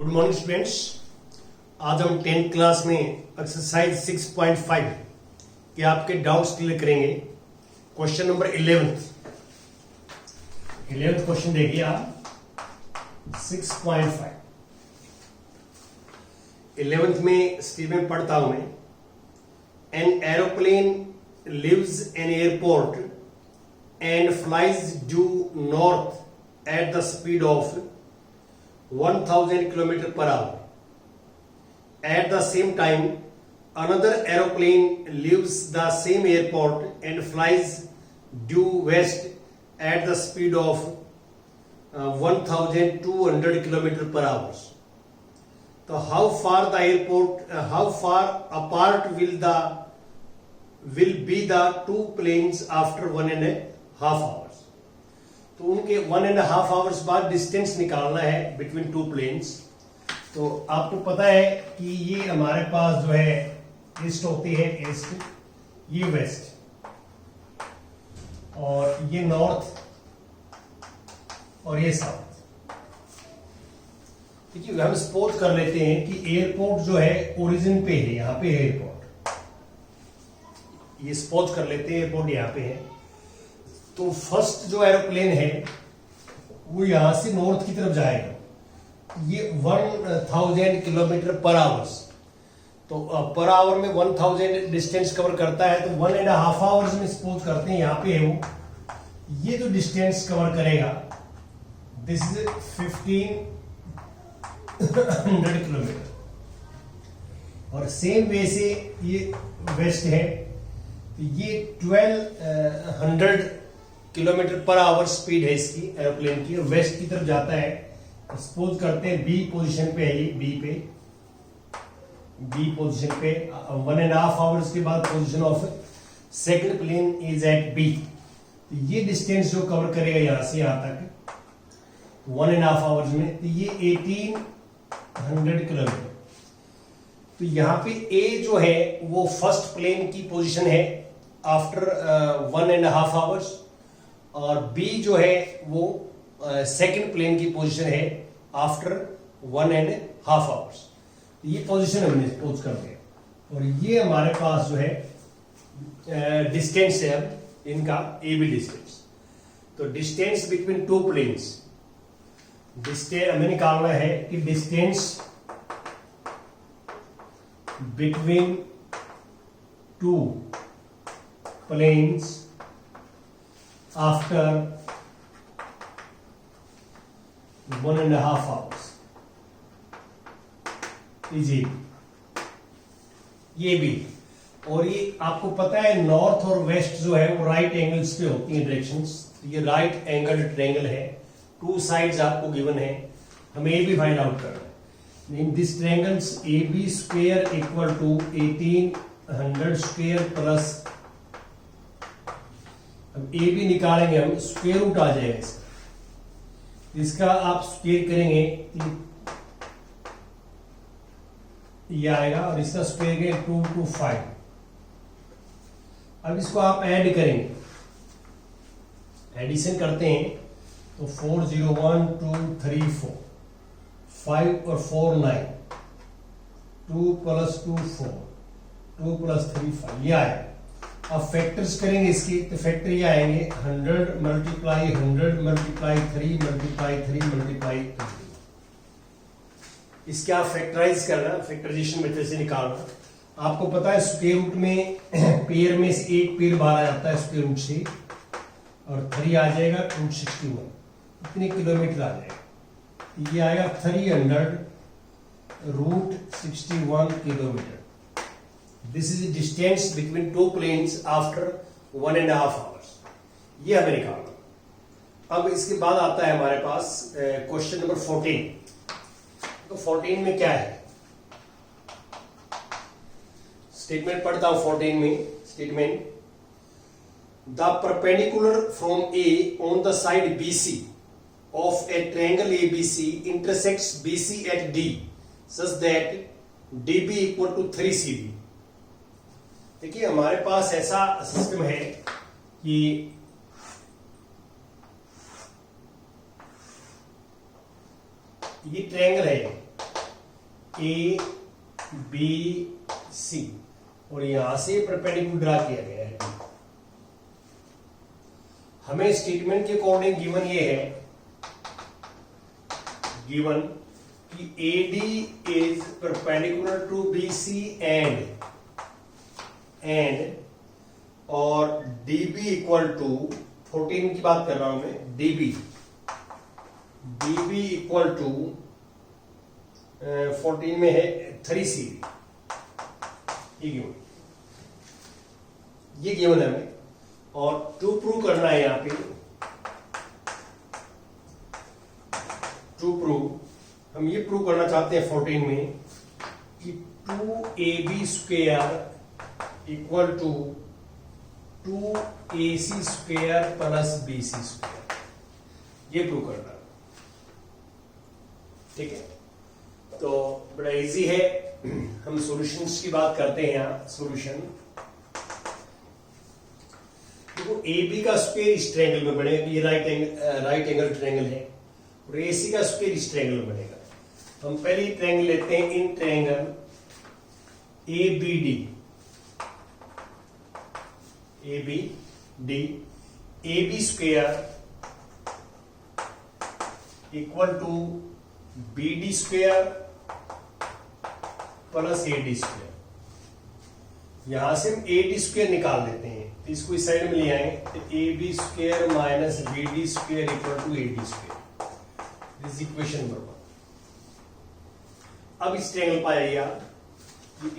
Good morning students. आज हम 10th class में एक्सरसाइज 6.5 के आपके डाउट्स क्लियर करेंगे। क्वेश्चन नंबर 11th क्वेश्चन देखिए आप 6.5। 11th में स्टेटमेंट पढ़ता हूं मैं। An aeroplane leaves in airport and flies due north at the speed of 1000 km per hour. At the same time, another aeroplane leaves the same airport and flies due west at the speed of 1200 km per hour. So, how far apart will be the two planes after 1.5 hours? तो उनके 1.5 hours बाद distance निकालना है between two planes. तो आपको पता है कि ये हमारे पास जो है ईस्ट होती है ईस्ट, ये वेस्ट और ये नॉर्थ और ये साउथ। देखिए हम सपोज कर लेते हैं कि एयरपोर्ट जो है ओरिजिन पे है, यहाँ पे एयरपोर्ट, ये सपोज कर लेते हैं एयरपोर्ट यहाँ पे है। तो फर्स्ट जो एरोप्लेन है वो यहां से नॉर्थ की तरफ जाएगा। ये 1000 किलोमीटर पर आवर्स, तो पर आवर में 1000 डिस्टेंस कवर करता है। तो 1.5 आवर्स में सपोज करते हैं यहाँ पे है वो, ये जो डिस्टेंस कवर करेगा दिस इज 1500 किलोमीटर। और सेम वे से ये वेस्ट है, तो ये 1200 किलोमीटर पर आवर स्पीड है इसकी एरोप्लेन की, और वेस्ट की तरफ जाता है। सपोज करते हैं बी पोजीशन पे है, ये बी पोजीशन पे 1.5 आवर्स के बाद position of second plane is at B. तो ये डिस्टेंस जो कवर करेगा यहां से यहां तक 1.5 आवर्स में, तो ये 1800 किलोमीटर। तो यहाँ पे ए जो है वो फर्स्ट प्लेन की पोजीशन है आफ्टर 1.5 आवर्स, और बी जो है वो सेकंड प्लेन की पोजीशन है आफ्टर 1.5 आवर्स। ये पोजीशन हमने सपोज करते हैं, और ये हमारे पास जो है डिस्टेंस है अब इनका ए बी डिस्टेंस। तो डिस्टेंस बिटवीन टू प्लेन्स, हमें निकालना है कि distance between two planes after 1.5 hours easy, ये भी। और ये आपको पता है नॉर्थ और वेस्ट जो है वो राइट एंगल्स पे होती हैं डायरेक्शंस। ये राइट एंगल ट्रायंगल है, टू साइड्स आपको गिवन है, हमें ये भी फाइंड आउट करना है। In this triangles A B square equal to 1800 square plus, अब ए भी निकालेंगे हम, स्क्वायर रूट आ जाएगा इसका आप स्क्वायर करेंगे ये आएगा, और इसका स्क्वायर करेंगे 225। अब इसको आप ऐड करेंगे, एडिशन करते हैं तो 4 0 1 2 3 4 5 और 4 9, 2 + 2 4, 2 + 3 5, ये आएगा। अब फैक्टर्स करेंगे इसके, तो फैक्टर ये आएंगे 100 × 100 × 3 × 3 × 3। इसके आप फैक्टराइज करना, फैक्टराइजेशन मेथड से निकालना। आपको पता है स्क्वायर रूट में पेयर में से एक पेयर बाहर आ जाता है स्क्वायर रूट से, और 3 आ जाएगा √61, इतने किलोमीटर आ जाएगा। ये आएगा 300 √61 kilometre. This is the distance between two planes after 1.5 hours. ये हमें निकालना। अब इसके बाद आता है हमारे पास क्वेश्चन नंबर 14। तो 14 में क्या है, स्टेटमेंट पढ़ता हूं। 14 में statement, the perpendicular from A on the side BC of a triangle ABC intersects BC at D such that DB equal to 3CD। देखिए हमारे पास ऐसा सिस्टम है कि ये ट्रायंगल है, ए बी सी और यहां से परपेंडिकुलर ड्रा किया गया है। हमें स्टेटमेंट के अकॉर्डिंग गिवन ये है, गिवन कि AD is perpendicular to BC and और DB इक्वल टू 14 की बात कर रहा हूं मैं, DB इक्वल टू 14 में है 3CD। ये गिवन है हमें और टू प्रूव करना है यहां पे। टू प्रूव हम ये प्रूव करना चाहते हैं 14 में कि 2AB square equal to 2AC square plus BC square, ये प्रूव करना। ठीक है, तो बड़ा इजी है। हम सॉल्यूशंस की बात करते हैं यहां। सॉल्यूशन देखो, AB का स्क्वायर इस ट्रायंगल में बनेगा, ये राइट एंगल ट्रायंगल है और AC का स्क्वायर इस ट्रायंगल में बनेगा। तो हम पहले ट्रायंगल लेते हैं, in triangle ABD, AB square equal to BD square plus AD square. यहां से हम AD स्क्वायर निकाल देते हैं, तो इसको इस साइड में ले आएंगे, तो AB square minus BD square equal to AD square. This equation number 1। अब इस ट्रायंगल पर आइए आप,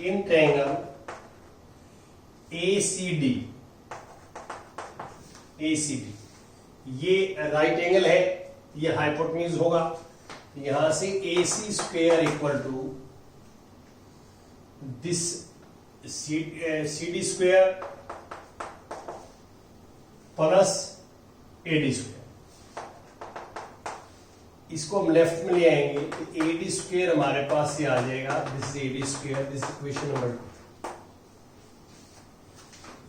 इन ट्रायंगल ACD, ये राइट एंगल है, ये हाइपोटेन्यूज होगा। यहां से AC square equal to this CD square plus AD square. इसको हम लेफ्ट में ले आएंगे, तो AD स्क्वायर हमारे पास ये आ जाएगा, this is AD square, this equation number 2।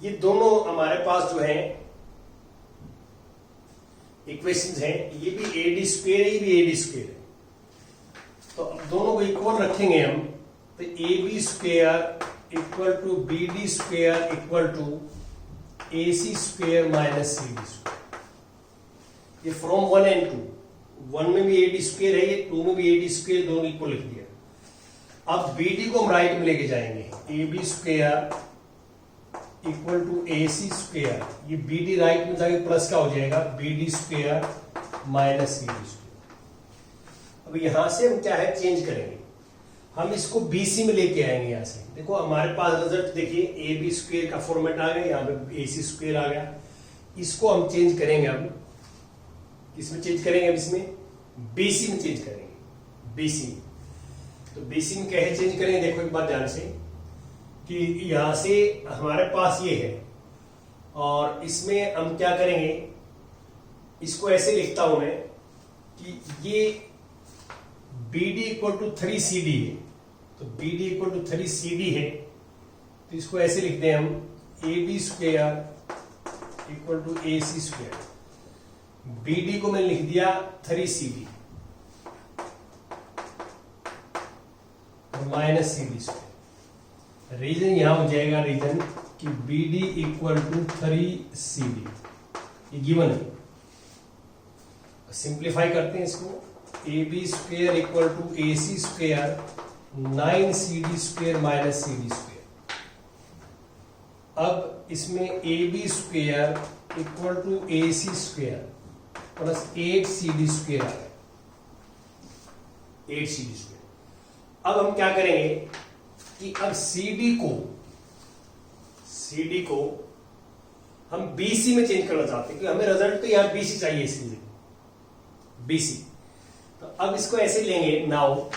ये दोनों हमारे पास जो है इक्वेशंस हैं, ये भी AD स्क्वायर है, ये भी AD स्क्वायर है। तो अब दोनों को इक्वल रखेंगे हम, तो AB square equal to BD square equal to AC square minus CD square. ये फ्रॉम 1 एंड 2, 1 में भी AD स्क्वायर है, ये 2 में भी AD स्क्वायर, दोनों इक्वल लिख दिया। अब BD को हम राइट में लेके जाएंगे, AB square equal to AC square, ये BD राइट में जाके प्लस का हो जाएगा, BD square minus CD square. अब यहां से हम क्या है चेंज करेंगे, हम इसको BC में लेके आएंगे। यहां से देखो हमारे पास रिजल्ट देखिए, AB स्क्वायर का फॉर्मेट आ गया, यहाँ पे AC स्क्वायर आ गया। इसको हम चेंज करेंगे, अब इसमें चेंज करेंगे, अब इसमें BC में चेंज करेंगे, BC में। तो BC में कैसे चेंज करेंगे, देखो एक बात ध्यान से, कि यहां से हमारे पास ये है और इसमें हम क्या करेंगे, इसको ऐसे लिखता हूं मैं कि ये BD इक्वल टू 3CD है, तो BD इक्वल टू 3CD है, तो इसको ऐसे लिखते हैं हम, AB square equal to AC square. BD को मैंने लिख दिया 3CD minus CD square. Reason यहां हो जाएगा, रीजन कि BD इक्वल टू 3CD, ये गिवन है। सिंप्लीफाई करते हैं इसको, AB square equal to AC square 9CD square minus CD square. अब इसमें AB square equal to AC square plus 8CD square आ गया, 8CD स्क्वायर। अब हम क्या करेंगे कि अब CD को हम BC में चेंज करना चाहते हैं, क्योंकि हमें रिजल्ट तो यहां BC चाहिए, इसलिए BC। तो अब इसको ऐसे लेंगे, नाउ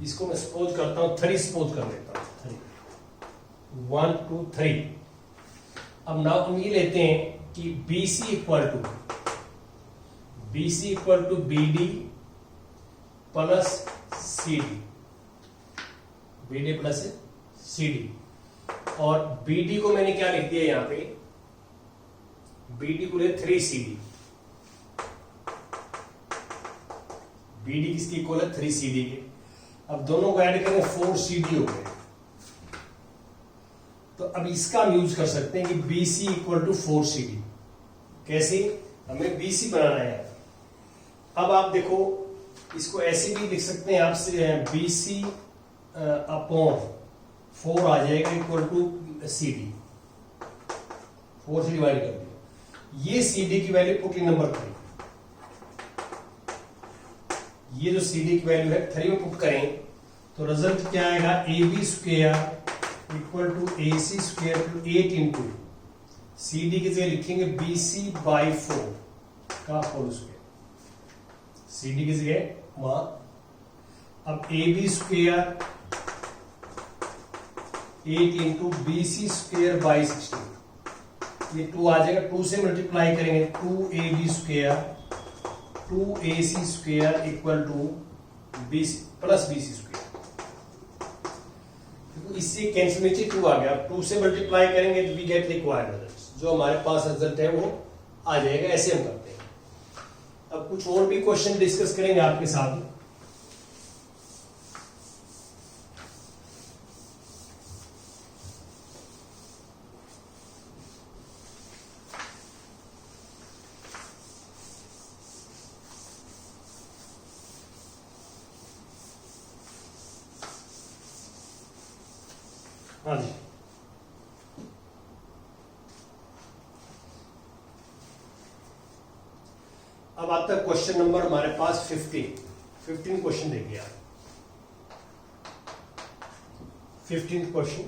इसको मैं सपोज करता हूं 3 सपोज कर लेता हूं, 3 1 2 3। अब नाउ हम ये लेते हैं कि BC equal to BD plus CD, BD plus CD। और BD को मैंने क्या लिख दिया यहां पे, BD को ले 3CD, BD किसके इक्वल है 3CD के। अब दोनों को ऐड करें 4CD हो गए। तो अब इसका हम यूज कर सकते हैं कि BC इक्वल टू 4CD। कैसे? हमें BC बनाना है। अब आप देखो इसको ऐसे भी लिख सकते हैं आप, BC अपॉन 4 आ जाएगा इक्वल टू CD। 4 से डिवाइड कर दिया। ये CD की वैल्यू पुट इन नंबर 3। ये जो CD की वैल्यू है 3 में पुट करें तो रिजल्ट क्या आएगा, AB square equal to AC square two 8 into CD की जगह लिखेंगे BC बाई 4 का होल स्क्वायर। CD की जगह वहां, अब AB square 8 into BC square by 16, ये 2 आ जाएगा। 2 से मल्टीप्लाई करेंगे 2AB square 2AC square equal to BC plus BC square. इससे कैंसिल नीचे 2 आ गया। 2 से मल्टीप्लाई करेंगे तो वी गेट रिक्वायर्ड रिजल्ट। जो हमारे पास रिजल्ट है वो आ जाएगा। ऐसे हम करते हैं। अब कुछ और भी क्वेश्चन डिस्कस करेंगे आपके साथ। हाँ जी, अब आता है क्वेश्चन नंबर हमारे पास 15 क्वेश्चन देखिए आप। 15th question,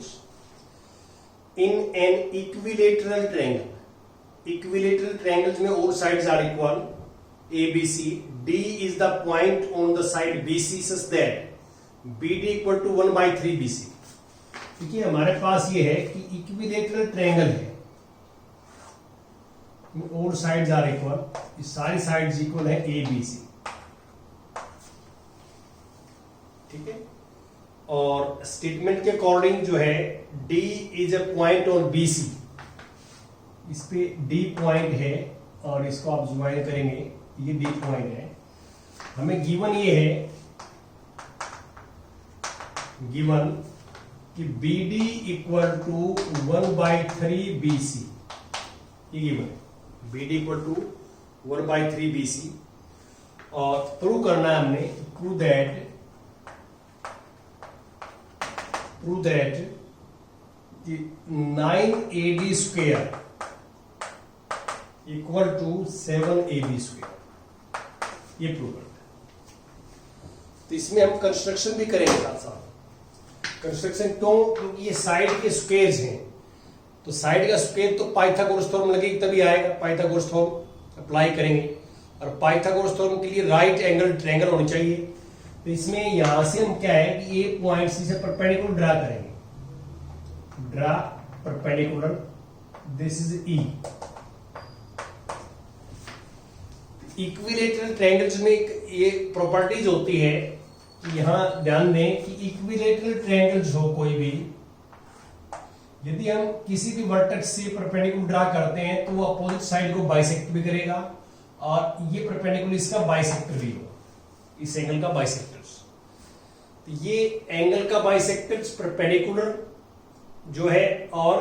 in an equilateral triangle, equilateral triangles में all sides are equal ABC, D is the point on the side BC such that BD equal to 1/3 BC। देखिए हमारे पास ये है कि इक्विलेटरल ट्रायंगल है, ऑल साइड्स आर इक्वल, सारी sides equal है ABC, ठीक है। और स्टेटमेंट के अकॉर्डिंग जो है D is a point on BC, इस पे D पॉइंट है और इसको आप ज्वाइन करेंगे, ये D पॉइंट है। हमें गिवन ये है, गिवन कि BD इक्वल टू 1/3 BC, ये गिवन है। BD इक्वल टू 1/3 BC और प्रूव करना है हमने, प्रूव दैट कि 9AD square equal to 7AB square, ये प्रूव करना है। तो इसमें हम कंस्ट्रक्शन भी करेंगे साथ साथ। कंस्ट्रक्शन क्यों? क्योंकि ये साइड के स्क्वायर्स हैं, तो साइड का स्क्वायर तो पाइथागोरस थ्योरम लगेगी तभी आएगा। पाइथागोरस थ्योरम अप्लाई करेंगे और पाइथागोरस थ्योरम के लिए राइट एंगल ट्रायंगल होनी चाहिए। तो इसमें यहां से हम क्या है कि ए पॉइंट से परपेंडिकुलर ड्रा करेंगे, draw perpendicular, this is E. Equilateral triangles में ये प्रॉपर्टीज होती है कि यहां ध्यान दें कि इक्विलेटरल ट्रायंगल्स हो कोई भी, यदि हम किसी भी वर्टेक्स से परपेंडिकुलर ड्रा करते हैं तो वो अपोजिट साइड को बाइसेक्ट भी करेगा और ये परपेंडिकुलर इसका बाइसेक्टर भी होगा, इस एंगल का बाइसेक्टर्स। तो ये एंगल का बाइसेक्टर्स परपेंडिकुलर जो है और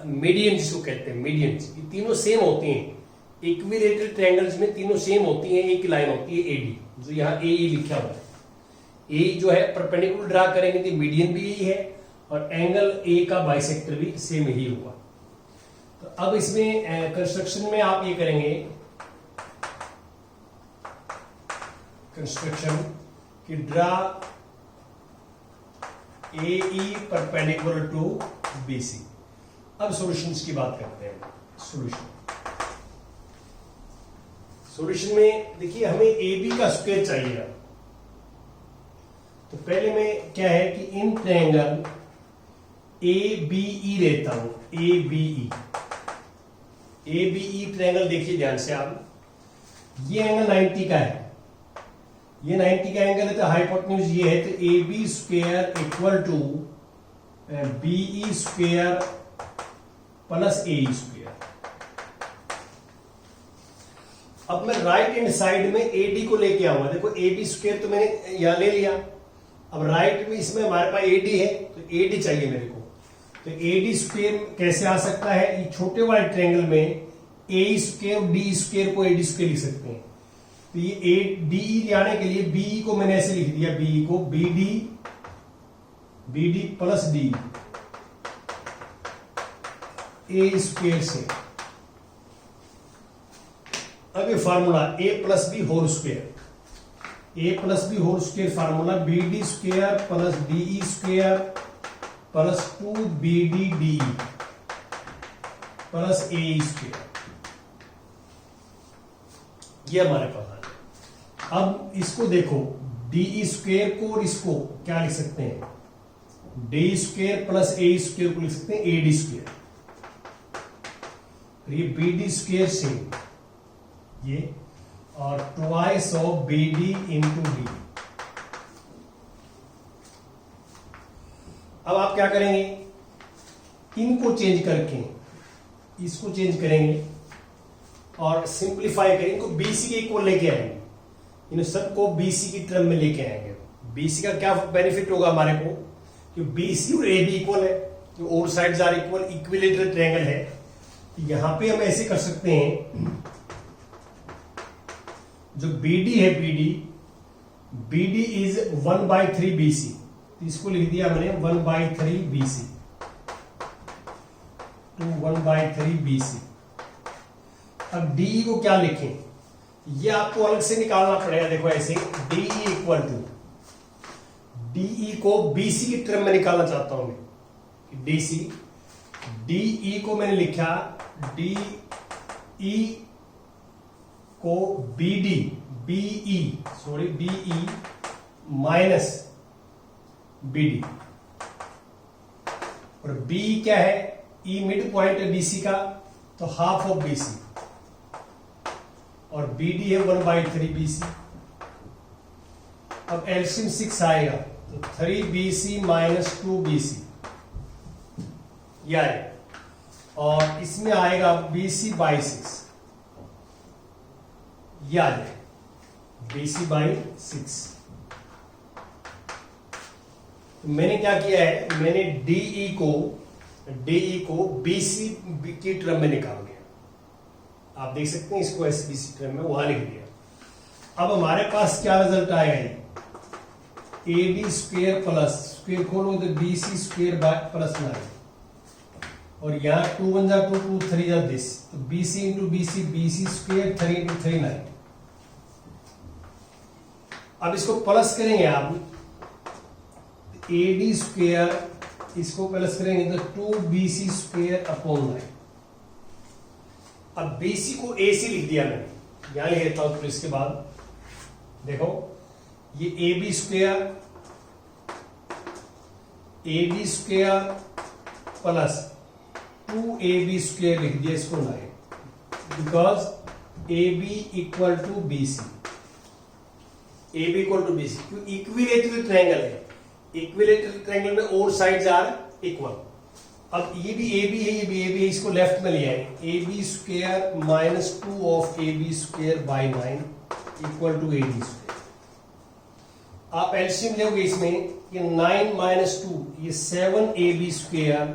मीडियन जिसको कहते हैं, मीडियंस, ये तीनों सेम होती हैं। इक्विलेटरल ट्रायंगल्स में तीनों सेम होती हैं, एक लाइन होती है एडी, जो यहाँ ए लिखा हुआ है। ए जो है परपेंडिकुलर ड्रा करेंगे तो मीडियन भी यही है और एंगल ए का बाइसेक्टर भी सेम ही होगा। तो अब इसमें कंस्ट्रक्शन में आप ये करेंगे, कंस्ट्रक्शन कि draw AE perpendicular to BC। अब सॉल्यूशंस की बात करते हैं। सॉल्यूशन में देखिए हमें AB का स्क्वायर चाहिए। तो पहले में क्या है कि इन ट्रायंगल ABE लेता हूं, ABE ट्रायंगल देखिए ध्यान से आप, ये एंगल 90 का है, ये 90 का एंगल है, तो हाइपोटेन्यूज ये है, तो AB square equal to BE square plus AE square. अब मैं राइट हैंड साइड में एडी को लेके आऊंगा। देखो एबी स्क्वायर तो मैंने यहां ले लिया, अब राइट में इसमें हमारे पास एडी है तो एडी चाहिए मेरे को। तो एडी स्क्वायर कैसे आ सकता है, ये छोटे वाले ट्रायंगल में ए स्क्वायर डी स्क्वायर को एडी स्क्वायर लिख सकते हैं। तो ये ए डी लाने के लिए बी को मैंने ऐसे लिख दिया, बी को B D plus D A square से। अब ये formula A plus B whole square, A plus B whole square formula B D square plus D square plus 2BD plus A square, ये हमारे पास है। अब इसको देखो, डी स्क्वायर को और इसको क्या लिख सकते हैं, D square plus A square को लिख सकते हैं ए डी स्क्वायर। ये बी डी स्क्वायर से ये और twice of B D into D. अब आप क्या करेंगे, इनको चेंज करके इसको चेंज करेंगे और सिंप्लीफाई करेंगे, इनको बीसी के इक्वल लेके आएंगे, इन सबको बीसी की टर्म में लेके आएंगे। बीसी का क्या बेनिफिट होगा हमारे को कि बीसी और ए बी इक्वल है, तो all sides are equal, equilateral triangle है। यहां पे हम ऐसे कर सकते हैं, जो BD है BD इज 1/3 BC, तो इसको लिख दिया मैंने 1/3 BC टू 1/3 BC। अब DE को क्या लिखें, ये आपको अलग से निकालना पड़ेगा। देखो ऐसे DE इक्वल टू, DE को BC की टर्म में निकालना चाहता हूं मैं, DC DE को मैंने लिखा DE को BE माइनस BD, और B क्या है, E मिड पॉइंट है BC का, तो हाफ ऑफ BC, और BD है 1/3 BC। अब एलसीएम 6 आएगा तो 3BC माइनस 2BC ये आएगा, और इसमें आएगा BC/6 ये आ जाए BC/6। तो मैंने क्या किया है, मैंने DE को BC की टर्म में निकाल दिया। आप देख सकते हैं इसको ऐसे BC टर्म में वहां लिख दिया। अब हमारे पास क्या रिजल्ट आएगा, ये AD स्क्वायर प्लस स्क्वायर खोलो तो BC स्क्वायर प्लस 9, और यहाँ 2 1 जा 2 2 3 जा 10, तो BC into BC square 3 into 3 9। अब इसको प्लस करेंगे आप, AD स्क्वायर इसको प्लस करेंगे तो 2BC स्क्वायर अपॉन 9। अब BC को AC लिख दिया मैंने, यहां लिख देता हूं। तो इसके बाद देखो ये AB square plus 2AB square लिख दिया इसको 9, because AB equal to BC, AB equal to BC, क्योंकि इक्विलेटरल ट्रायंगल है, इक्विलेटरल ट्रायंगल में ऑल साइड्स आर इक्वल। अब ये भी AB है, ये भी AB है, इसको लेफ्ट में ले आएंगे, AB square minus 2 of AB square by 9 equal to AD square. आप एलसीएम लोगे इसमें, ये 9 माइनस 2 ये 7AB square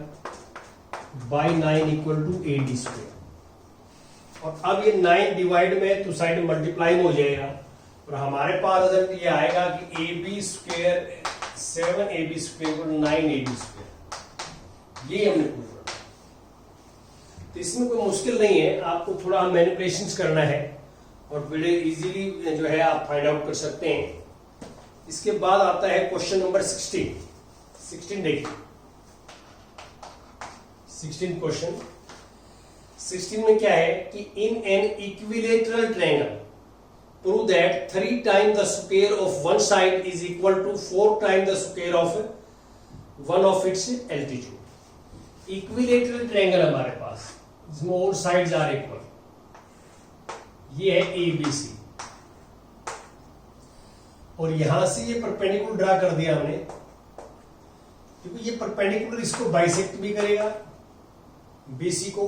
by 9 equal to AD square. और अब ये 9 डिवाइड में तो साइड मल्टीप्लाई में हो जाएगा, और हमारे पास रिजल्ट ये आएगा कि AB स्क्वायर 7AB स्क्वायर को 9AD स्क्वायर, ये हमने प्रूव किया। तो इसमें कोई मुश्किल नहीं है, आपको थोड़ा मैनिपुलेशंस करना है और बड़े इजीली जो है आप फाइंड आउट कर सकते हैं। इसके बाद आता है क्वेश्चन नंबर 16 देखिए, 16 क्वेश्चन। 16 में क्या है कि in an equilateral triangle prove that 3 times the square of one side is equal to 4 times the square of one of its altitude। Equilateral triangle हमारे पास, जिसमें ऑल साइड्स आर इक्वल, ये है ABC, और यहां से ये परपेंडिकुलर ड्रा कर दिया हमने, क्योंकि ये परपेंडिकुलर इसको बाइसेक्ट भी करेगा BC को,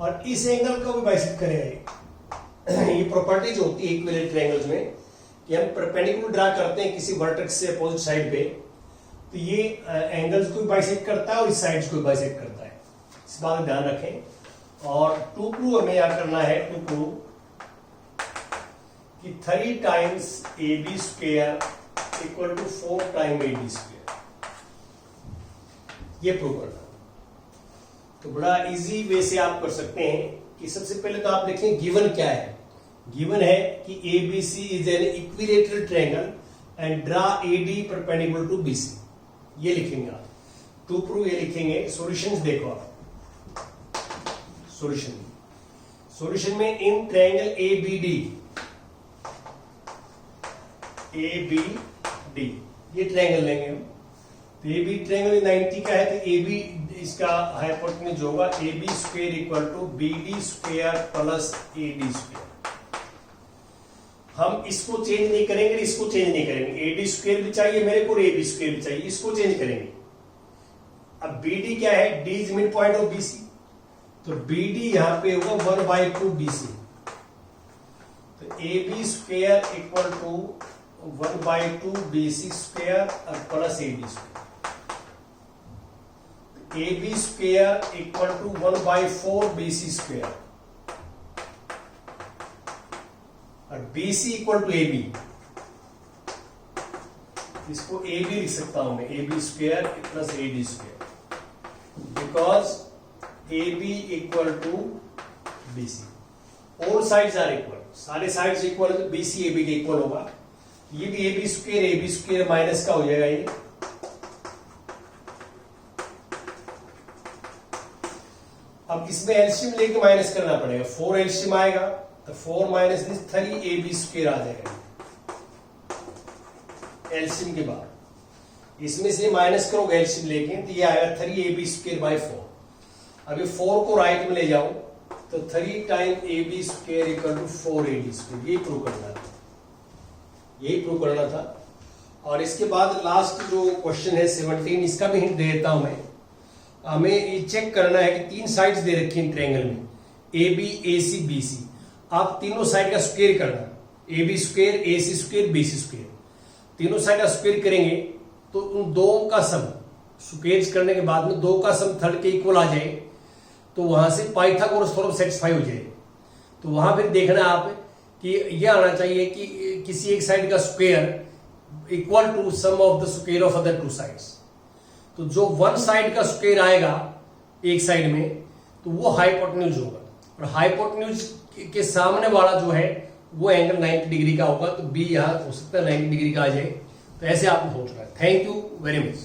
और इस एंगल को भी बाइसेक्ट करेगा। ये प्रॉपर्टीज होती है इक्विलेटरल ट्रायंगल्स में कि हम परपेंडिकुलर ड्रा करते हैं किसी वर्टेक्स से अपोजिट साइड पे, तो ये एंगल्स को बाइसेक्ट करता है और इस साइड्स को बाइसेक्ट करता है। इस बात का ध्यान रखें। और टू प्रूव हमें यहां करना है, टू प्रूव कि 3 times AB square equal to 4 time AD square, ये प्रूव करना। तो बड़ा इजी वे से आप कर सकते हैं कि सबसे पहले तो आप देखें गिवन क्या है। गिवन है कि ABC is an equilateral triangle and draw AD perpendicular to BC, ये लिखेंगे आप। टू प्रूव ये लिखेंगे। सॉल्यूशंस देखो आप, सॉल्यूशन में इन ट्रायंगल ABD ये ट्रायंगल लेंगे हम। तो AB ट्रायंगल 90 का है, तो AB इसका हाइपोटेन्यूज होगा AB square equal to BD square plus AD square. हम इसको चेंज नहीं करेंगे, इसको चेंज नहीं करेंगे। AD स्क्वायर भी चाहिए मेरे को, AB स्क्वायर भी चाहिए, इसको चेंज करेंगे। अब BD क्या है? D is mid point of BC, तो BD यहां पे होगा 1/2 BC। तो AB square equal to 1/2 BC square और plus AD square. AB square equal to 1/4 BC square और BC इक्वल टू AB। इसको AB लिख सकता हूं मैं, AB square plus AD square, because AB equal to BC। All sides are equal, सारे sides equal, तो BC AB के equal होगा। ये भी AB स्क्वायर माइनस का हो जाएगा ये। अब इसमें एलसीएम लेके माइनस करना पड़ेगा। 4 एलसीएम आएगा तो 4 माइनस 3 AB स्क्वायर आ जाएगा एलसीएम के बाद। इसमें से माइनस करोगे एलसीएम लेके तो ये आएगा 3 AB स्क्वायर बाई 4। अभी 4 को राइट में ले जाओ तो 3 time AB square equal to 4 AD square. यही प्रूव करना था, यही प्रूव करना था। और इसके बाद लास्ट जो क्वेश्चन है 17, इसका भी हिंट दे देता हूं मैं। हमें ये चेक करना है कि 3 साइड्स दे रखी हैं ट्रायंगल में, AB AC BC। आप तीनों साइड का स्क्वायर करना, AB square AC square BC square. तीनों साइड का स्क्वायर करेंगे तो उन दो का सम स्क्वायर करने के बाद में 2 का सम थर्ड के इक्वल आ जाए, तो वहां से पाइथागोरस थ्योरम सेटिस्फाई हो जाए। तो वहां फिर देखना आप कि यह आना चाहिए कि किसी एक साइड का square equal to sum of the square of other 2 sides. तो जो 1 साइड का स्क्वायर आएगा एक साइड में, तो वो हाइपोटेन्यूज होगा, और हाइपोटेन्यूज के सामने वाला जो है वो एंगल 90 डिग्री का होगा। तो बी यहां हो सकता है 90 डिग्री का आ जाए। तो ऐसे आपको सोचना है। Thank you very much.